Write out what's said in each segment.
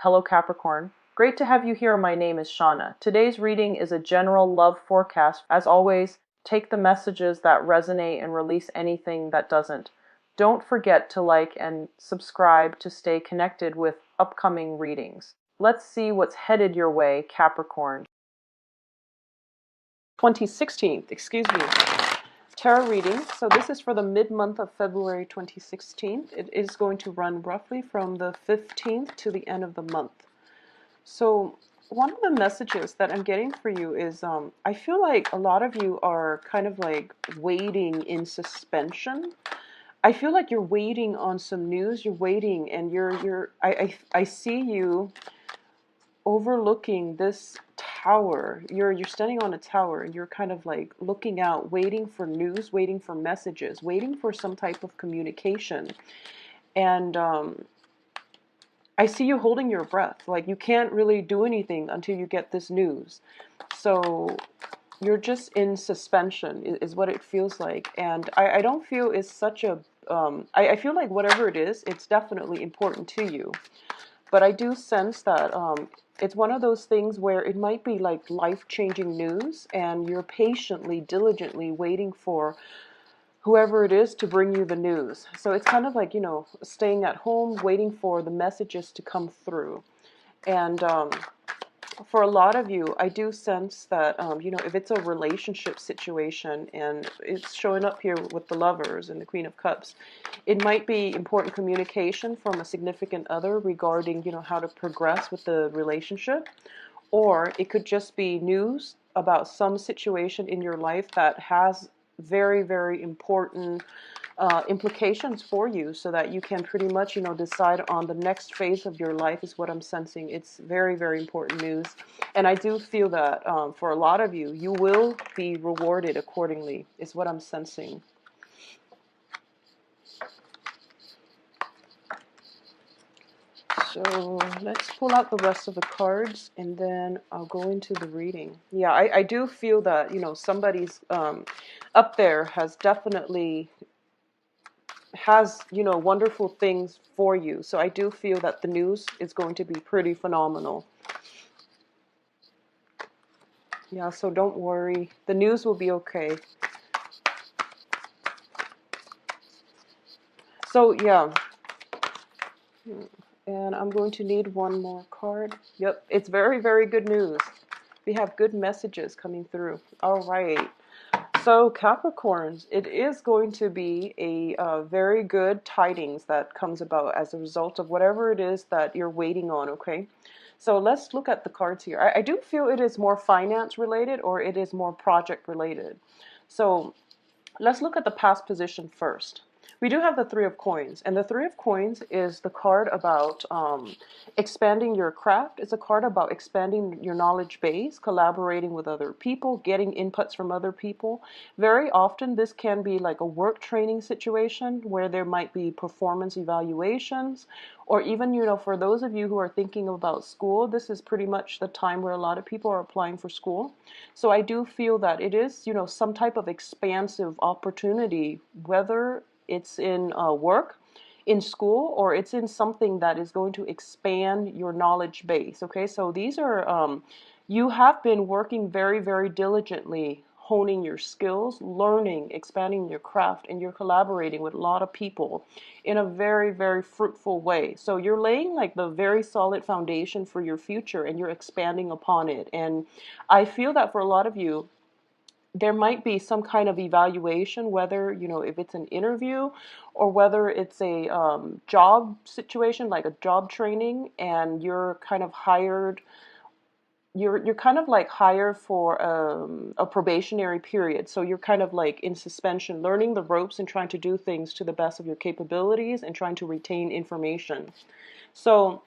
Hello Capricorn. Great to have you here. My name is Shauna. Today's reading is a general love forecast. As always, take the messages that resonate and release anything that doesn't. Don't forget to like and subscribe to stay connected with upcoming readings. Let's see what's headed your way, Capricorn. 2016, excuse me. Tarot reading. So this is for the mid-month of February 2016. It is going to run roughly from the 15th to the end of the month. So one of the messages that I'm getting for you is I feel like a lot of you are kind of like waiting in suspension. I feel like you're waiting on some news. You're waiting, and I see you overlooking this tower. You're standing on a tower, and you're kind of like looking out, waiting for news, waiting for messages, waiting for some type of communication. And I see you holding your breath. Like you can't really do anything until you get this news. So you're just in suspension is what it feels like. And I don't feel it's such a, I feel like whatever it is, it's definitely important to you. But I do sense that it's one of those things where it might be like life-changing news, and you're patiently, diligently waiting for whoever it is to bring you the news. So it's kind of like, staying at home, waiting for the messages to come through. And for a lot of you, I do sense that, if it's a relationship situation, and it's showing up here with the Lovers and the Queen of Cups, it might be important communication from a significant other regarding, how to progress with the relationship. Or it could just be news about some situation in your life that has very, very important implications for you, so that you can pretty much, decide on the next phase of your life is what I'm sensing. It's very, very important news. And I do feel that for a lot of you, you will be rewarded accordingly, is what I'm sensing. So let's pull out the rest of the cards, and then I'll go into the reading. Yeah, I do feel that, somebody's up there has definitely wonderful things for you. So I do feel that the news is going to be pretty phenomenal. Yeah, so don't worry. The news will be okay. So, yeah. And I'm going to need one more card. Yep, it's very, very good news. We have good messages coming through. All right. So Capricorns, it is going to be a very good tidings that comes about as a result of whatever it is that you're waiting on, okay? So let's look at the cards here. I do feel it is more finance related, or it is more project related. So let's look at the past position first. We do have the Three of Coins, and the Three of Coins is the card about expanding your craft. It's a card about expanding your knowledge base, collaborating with other people, getting inputs from other people. Very often this can be like a work training situation where there might be performance evaluations, or even, for those of you who are thinking about school, this is pretty much the time where a lot of people are applying for school. So I do feel that it is, some type of expansive opportunity, whether it's in work, in school, or it's in something that is going to expand your knowledge base. Okay, so these are, you have been working very, very diligently, honing your skills, learning, expanding your craft, and you're collaborating with a lot of people in a very, very fruitful way. So you're laying like the very solid foundation for your future, and you're expanding upon it. And I feel that for a lot of you, there might be some kind of evaluation, whether, if it's an interview, or whether it's a job situation, like a job training, and you're kind of hired, you're kind of like hired for a probationary period. So you're kind of like in suspension, learning the ropes and trying to do things to the best of your capabilities and trying to retain information. So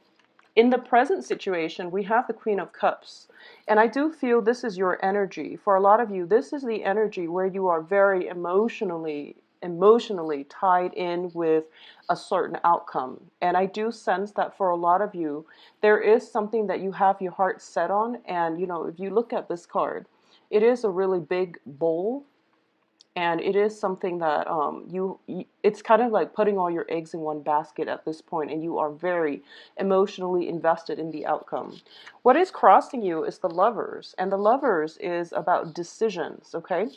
in the present situation, we have the Queen of Cups. And I do feel this is your energy. For a lot of you, this is the energy where you are very emotionally tied in with a certain outcome. And I do sense that for a lot of you, there is something that you have your heart set on. And, if you look at this card, it is a really big bowl. And it is something that it's kind of like putting all your eggs in one basket at this point, and you are very emotionally invested in the outcome. What is crossing you is the Lovers, and the Lovers is about decisions, okay?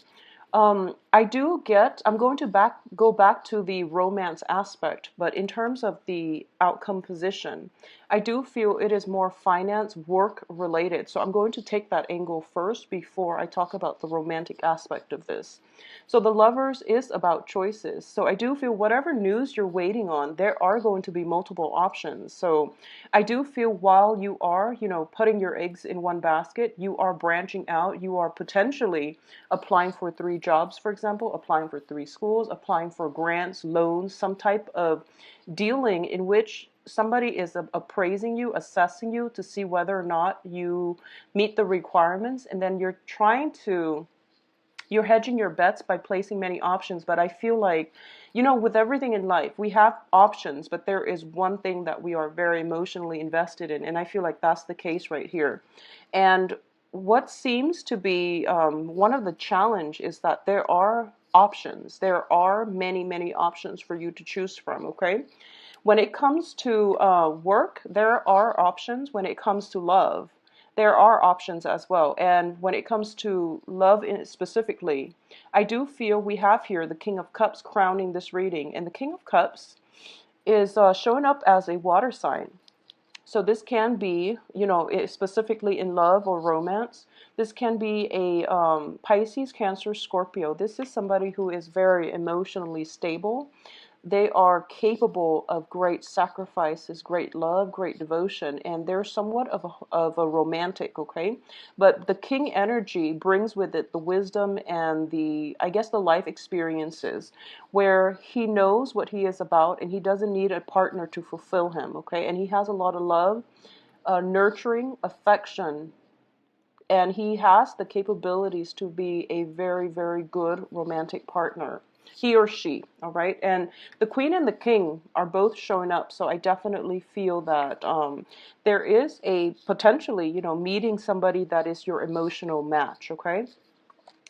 I'm going to go back to the romance aspect, but in terms of the outcome position, I do feel it is more finance, work related. So I'm going to take that angle first before I talk about the romantic aspect of this. So the Lovers is about choices. So I do feel whatever news you're waiting on, there are going to be multiple options. So I do feel while you are, putting your eggs in one basket, you are branching out, you are potentially applying for 3 jobs, for example, applying for 3 schools, applying for grants, loans, some type of dealing in which somebody is appraising you, assessing you to see whether or not you meet the requirements, and then you're hedging your bets by placing many options. But I feel like, with everything in life, we have options, but there is one thing that we are very emotionally invested in. And I feel like that's the case right here. And what seems to be one of the challenge is that there are options. There are many, many options for you to choose from, okay? When it comes to work, there are options. When it comes to love, there are options as well. And when it comes to love specifically, I do feel we have here the King of Cups crowning this reading. And the King of Cups is showing up as a water sign. So this can be, specifically in love or romance. This can be a Pisces, Cancer, Scorpio. This is somebody who is very emotionally stable. They are capable of great sacrifices, great love, great devotion, and they're somewhat of a romantic, okay? But the king energy brings with it the wisdom and I guess the life experiences where he knows what he is about and he doesn't need a partner to fulfill him, okay? And he has a lot of love, nurturing, affection, and he has the capabilities to be a very, very good romantic partner. He or she, all right? And the queen and the king are both showing up, so I definitely feel that there is a potentially, meeting somebody that is your emotional match, okay?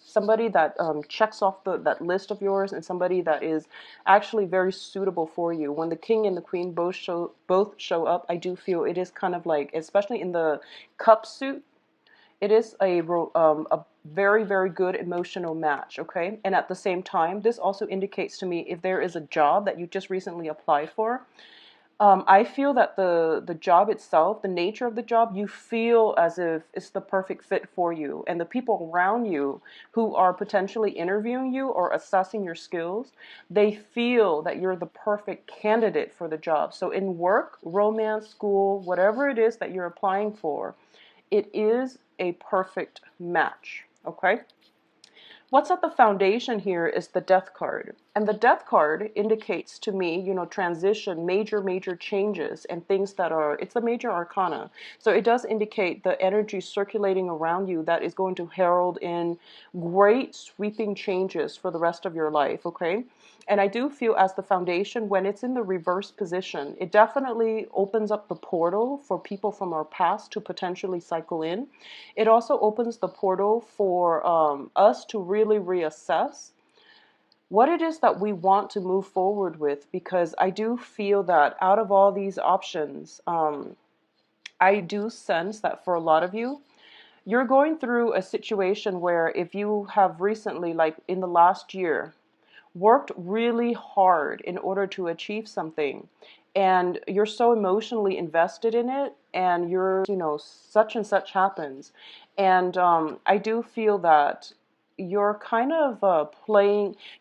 Somebody that checks off that list of yours, and somebody that is actually very suitable for you. When the king and the queen both show up, I do feel it is kind of like, especially in the cup suit, it is a very, very good emotional match, okay? And at the same time, this also indicates to me if there is a job that you just recently applied for, I feel that the job itself, the nature of the job, you feel as if it's the perfect fit for you. And the people around you who are potentially interviewing you or assessing your skills, they feel that you're the perfect candidate for the job. So in work, romance, school, whatever it is that you're applying for, it is a perfect match, okay? What's at the foundation here is the Death card. And the Death card indicates to me, transition, major changes, and things that it's the major arcana. So it does indicate the energy circulating around you that is going to herald in great sweeping changes for the rest of your life, okay? And I do feel as the foundation, when it's in the reverse position, it definitely opens up the portal for people from our past to potentially cycle in. It also opens the portal for us to really reassess what it is that we want to move forward with, because I do feel that out of all these options, I do sense that for a lot of you, you're going through a situation where if you have recently, like in the last year, worked really hard in order to achieve something, and you're so emotionally invested in it, and such and such happens, and I do feel that you're kind of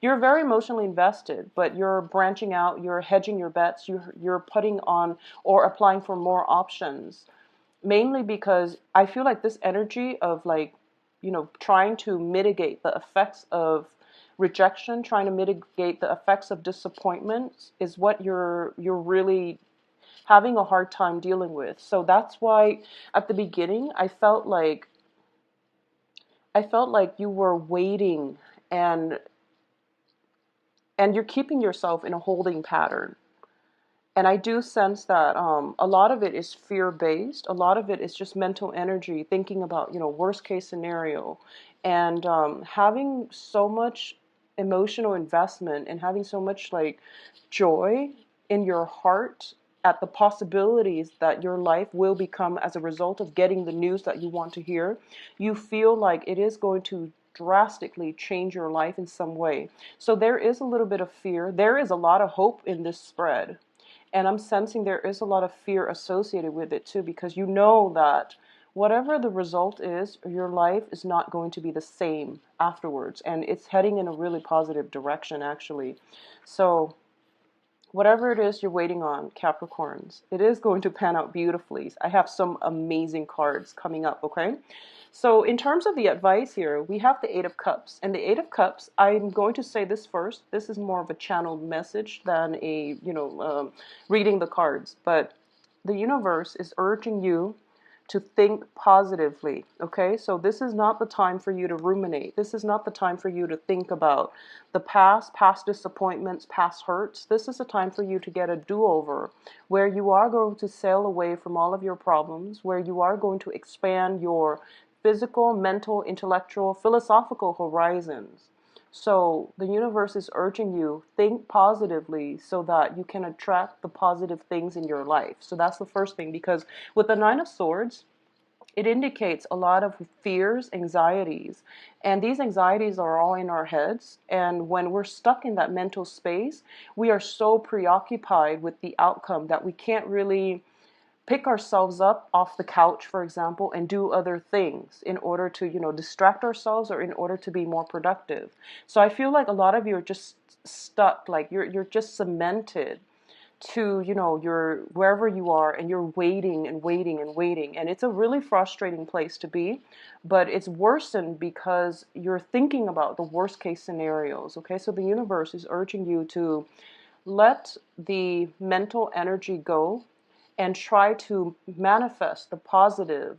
you're very emotionally invested, but you're branching out, you're hedging your bets, you're putting on or applying for more options, mainly because I feel like this energy of like, trying to mitigate the effects of rejection, trying to mitigate the effects of disappointment is what you're really having a hard time dealing with. So that's why at the beginning I felt like you were waiting, and you're keeping yourself in a holding pattern. And I do sense that a lot of it is fear-based. A lot of it is just mental energy, thinking about, worst case scenario, and having so much emotional investment and having so much like joy in your heart at the possibilities that your life will become as a result of getting the news that you want to hear. You feel like it is going to drastically change your life in some way. So there is a little bit of fear. There is a lot of hope in this spread. And I'm sensing there is a lot of fear associated with it too, because you know that whatever the result is, your life is not going to be the same afterwards. And it's heading in a really positive direction, actually. So whatever it is you're waiting on, Capricorns, it is going to pan out beautifully. I have some amazing cards coming up, okay? So in terms of the advice here, we have the Eight of Cups. And the Eight of Cups, I'm going to say this first. This is more of a channeled message than a, reading the cards. But the universe is urging you to think positively, okay? So this is not the time for you to ruminate. This is not the time for you to think about the past disappointments, past hurts. This is a time for you to get a do-over, where you are going to sail away from all of your problems, where you are going to expand your physical, mental, intellectual, philosophical horizons. So the universe is urging you, think positively so that you can attract the positive things in your life. So that's the first thing, because with the Nine of Swords, it indicates a lot of fears, anxieties, and these anxieties are all in our heads. And when we're stuck in that mental space, we are so preoccupied with the outcome that we can't really pick ourselves up off the couch, for example, and do other things in order to, distract ourselves or in order to be more productive. So I feel like a lot of you are just stuck, like you're just cemented to, your wherever you are, and you're waiting and waiting and waiting. And it's a really frustrating place to be, but it's worsened because you're thinking about the worst case scenarios. Okay, so the universe is urging you to let the mental energy go and try to manifest the positive,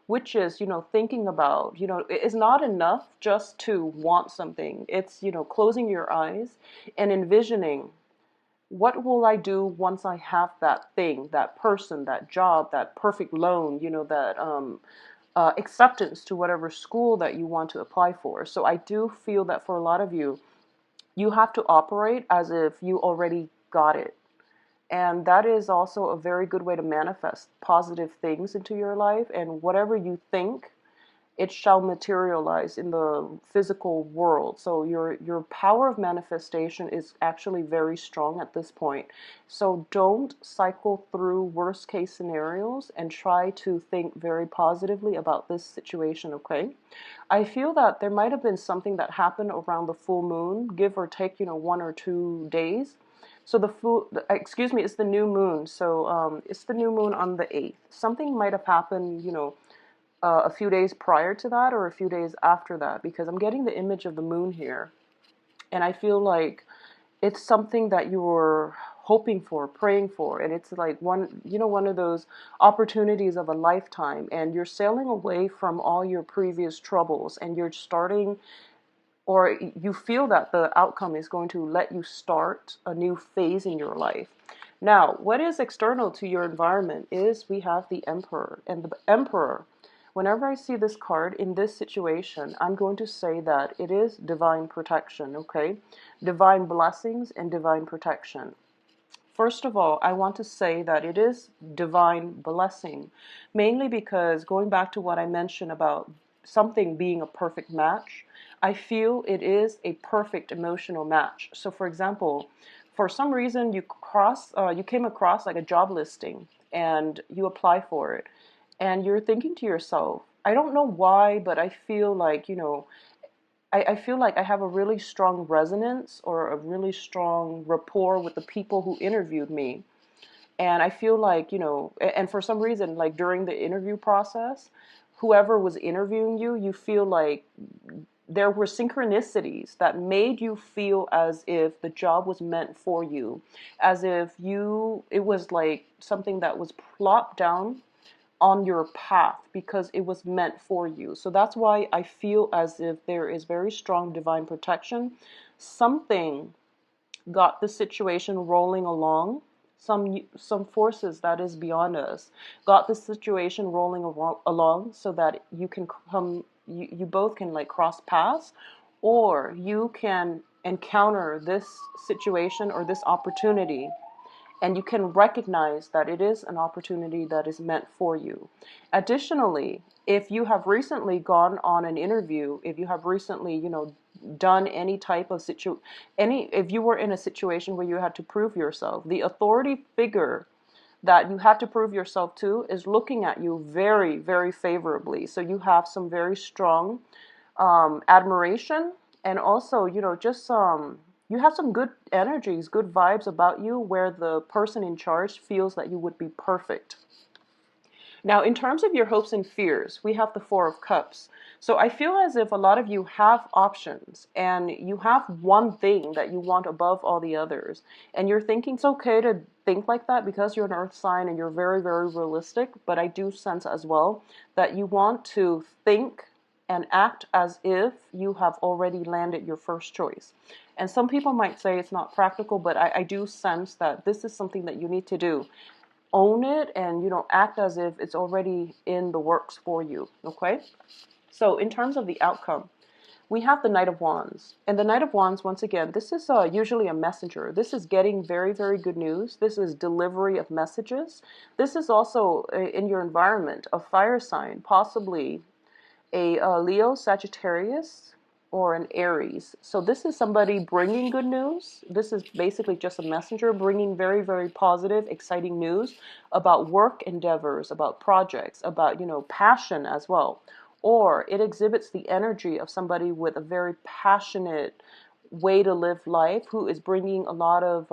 which is, thinking about, it's not enough just to want something. It's, closing your eyes and envisioning, what will I do once I have that thing, that person, that job, that perfect loan, that acceptance to whatever school that you want to apply for. So I do feel that for a lot of you, you have to operate as if you already got it. And that is also a very good way to manifest positive things into your life. And whatever you think, it shall materialize in the physical world. So your power of manifestation is actually very strong at this point. So don't cycle through worst case scenarios and try to think very positively about this situation, okay? I feel that there might have been something that happened around the full moon, give or take, 1 or 2 days. So it's the new moon. So it's the new moon on the 8th. Something might have happened, a few days prior to that or a few days after that, because I'm getting the image of the moon here. And I feel like it's something that you were hoping for, praying for. And it's like one of those opportunities of a lifetime. And you're sailing away from all your previous troubles, and you're starting, or you feel that the outcome is going to let you start a new phase in your life. Now, what is external to your environment is we have the Emperor. And the Emperor, whenever I see this card in this situation, I'm going to say that it is divine protection, okay? Divine blessings and divine protection. First of all, I want to say that it is divine blessing, mainly because going back to what I mentioned about something being a perfect match, I feel it is a perfect emotional match. So for example, for some reason you came across like a job listing and you apply for it, and you're thinking to yourself, I don't know why, but I feel like, I feel like I have a really strong resonance or a really strong rapport with the people who interviewed me. And I feel like, and for some reason, like during the interview process, whoever was interviewing you, you feel like there were synchronicities that made you feel as if the job was meant for you, as if it was like something that was plopped down on your path because it was meant for you. So that's why I feel as if there is very strong divine protection. Something got the situation rolling along. Some forces that is beyond us got the situation rolling along so that you can come, you both can like cross paths, or you can encounter this situation or this opportunity, and you can recognize that it is an opportunity that is meant for you. Additionally, if you have recently gone on an interview, if you have recently, done any type of if you were in a situation where you had to prove yourself, the authority figure that you had to prove yourself to is looking at you very, very favorably. So you have some very strong admiration, and also, just you have some good energies, good vibes about you, where the person in charge feels that you would be perfect. Now, in terms of your hopes and fears, we have the Four of Cups. So I feel as if a lot of you have options and you have one thing that you want above all the others. And you're thinking it's okay to think like that because you're an earth sign and you're very, very realistic. But I do sense as well that you want to think and act as if you have already landed your first choice. And some people might say it's not practical, but I do sense that this is something that you need to do. Own it and, act as if it's already in the works for you, okay? So in terms of the outcome, we have the Knight of Wands. And the Knight of Wands, once again, this is usually a messenger. This is getting very, very good news. This is delivery of messages. This is also in your environment, a fire sign, possibly a Leo, Sagittarius, or an Aries. So this is somebody bringing good news. This is basically just a messenger bringing very, very positive, exciting news about work endeavors, about projects, about, passion as well. Or it exhibits the energy of somebody with a very passionate way to live life, who is bringing a lot of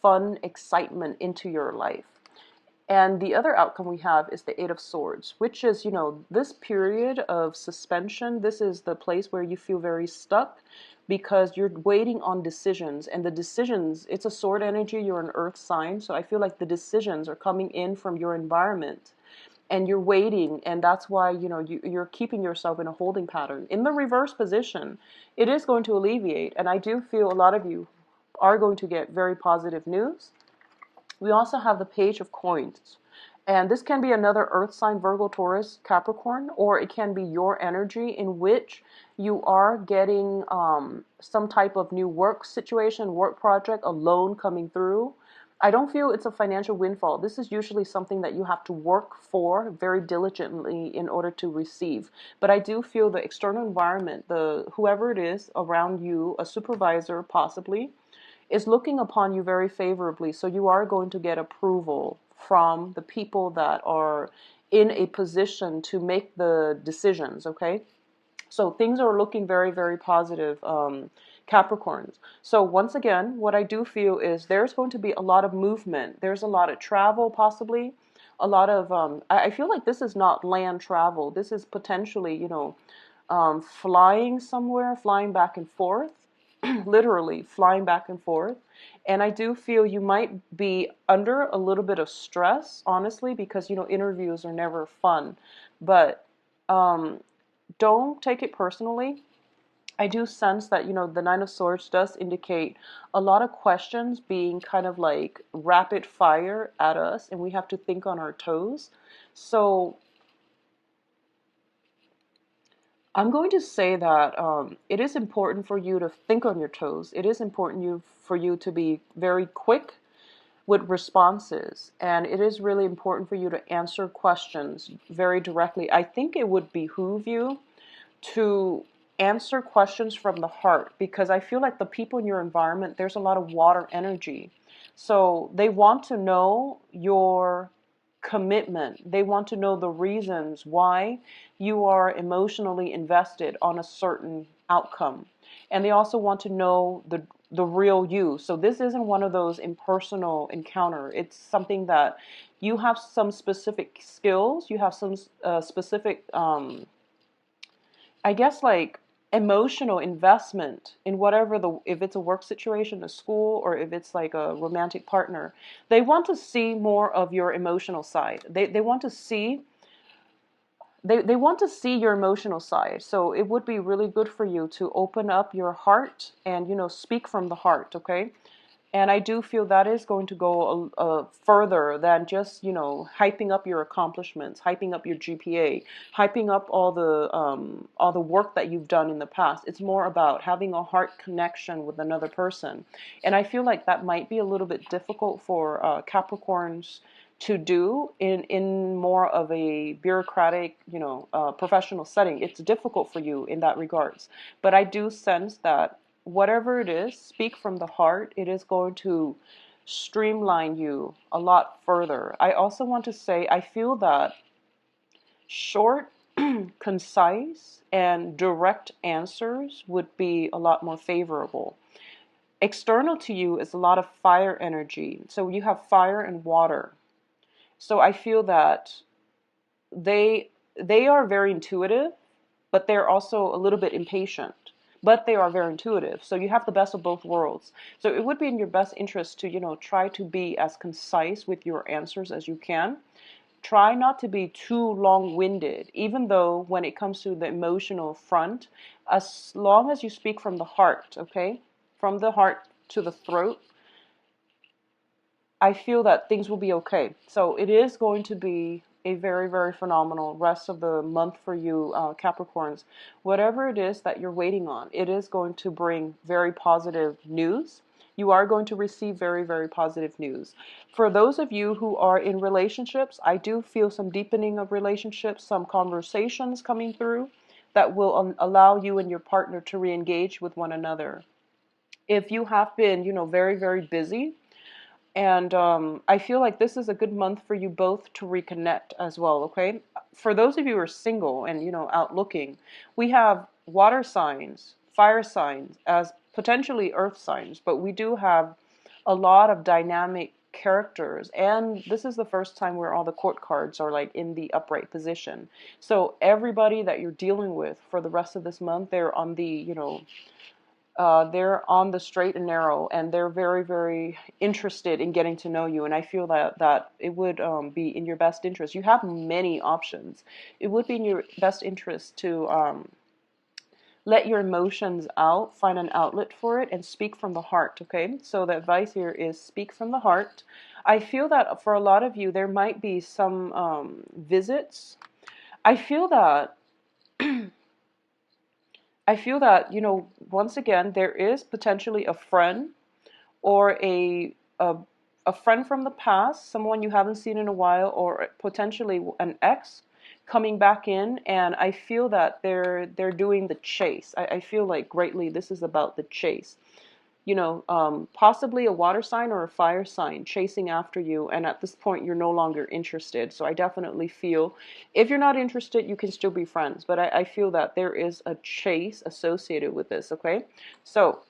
fun, excitement into your life. And the other outcome we have is the Eight of Swords, which is, this period of suspension. This is the place where you feel very stuck because you're waiting on decisions. And the decisions, it's a sword energy, you're an earth sign. So I feel like the decisions are coming in from your environment and you're waiting. And that's why, you're keeping yourself in a holding pattern. In the reverse position, it is going to alleviate. And I do feel a lot of you are going to get very positive news. We also have the Page of Coins. And this can be another earth sign, Virgo, Taurus, Capricorn, or it can be your energy in which you are getting some type of new work situation, work project, a loan coming through. I don't feel it's a financial windfall. This is usually something that you have to work for very diligently in order to receive. But I do feel the external environment, whoever it is around you, a supervisor possibly, is looking upon you very favorably. So you are going to get approval from the people that are in a position to make the decisions, okay? So things are looking very, very positive, Capricorns. So once again, what I do feel is there's going to be a lot of movement. There's a lot of travel, possibly. A lot of, I feel like this is not land travel. This is potentially, flying somewhere, flying back and forth. Literally flying back and forth. And I do feel you might be under a little bit of stress, honestly, because, interviews are never fun. But don't take it personally. I do sense that, the Nine of Swords does indicate a lot of questions being kind of like rapid fire at us, and we have to think on our toes. So I'm going to say that it is important for you to think on your toes. It is important for you to be very quick with responses. And it is really important for you to answer questions very directly. I think it would behoove you to answer questions from the heart, because I feel like the people in your environment, there's a lot of water energy. So they want to know your commitment. They want to know the reasons why you are emotionally invested on a certain outcome. And they also want to know the real you. So this isn't one of those impersonal encounter. It's something that you have some specific skills. You have some specific, I guess, like emotional investment in whatever if it's a work situation, a school, or if it's like a romantic partner. They want to see more of your emotional side. They want to see they want to see your emotional side. So it would be really good for you to open up your heart and, speak from the heart, okay? And I do feel that is going to go further than just, hyping up your accomplishments, hyping up your GPA, hyping up all the work that you've done in the past. It's more about having a heart connection with another person. And I feel like that might be a little bit difficult for Capricorns to do in more of a bureaucratic, professional setting. It's difficult for you in that regards. But I do sense that whatever it is, speak from the heart. It is going to streamline you a lot further. I also want to say, I feel that short, concise, and direct answers would be a lot more favorable. External to you is a lot of fire energy. So you have fire and water. So I feel that they they are very intuitive, but they're also a little bit impatient. But they are very intuitive. So you have the best of both worlds. So it would be in your best interest to, try to be as concise with your answers as you can. Try not to be too long-winded, even though when it comes to the emotional front, as long as you speak from the heart, okay? From the heart to the throat, I feel that things will be okay. So it is going to be a very, very phenomenal rest of the month for you, Capricorns. Whatever it is that you're waiting on, it is going to bring very positive news. You are going to receive very, very positive news. For those of you who are in relationships, I do feel some deepening of relationships, some conversations coming through that will allow you and your partner to re-engage with one another. If you have been, very, very busy, and I feel like this is a good month for you both to reconnect as well, okay? For those of you who are single and, out looking, we have water signs, fire signs as potentially earth signs, but we do have a lot of dynamic characters. And this is the first time where all the court cards are like in the upright position. So everybody that you're dealing with for the rest of this month, they're on the straight and narrow, and they're very, very interested in getting to know you. And I feel that it would be in your best interest. You have many options. It would be in your best interest to let your emotions out, find an outlet for it, and speak from the heart, okay? So the advice here is speak from the heart. I feel that for a lot of you, there might be some visits. I feel that once again, there is potentially a friend or a friend from the past, someone you haven't seen in a while, or potentially an ex coming back in, and I feel that they're doing the chase. I feel like greatly this is about the chase. Possibly a water sign or a fire sign chasing after you, and at this point you're no longer interested. So I definitely feel if you're not interested, you can still be friends, but I feel that there is a chase associated with this, okay? So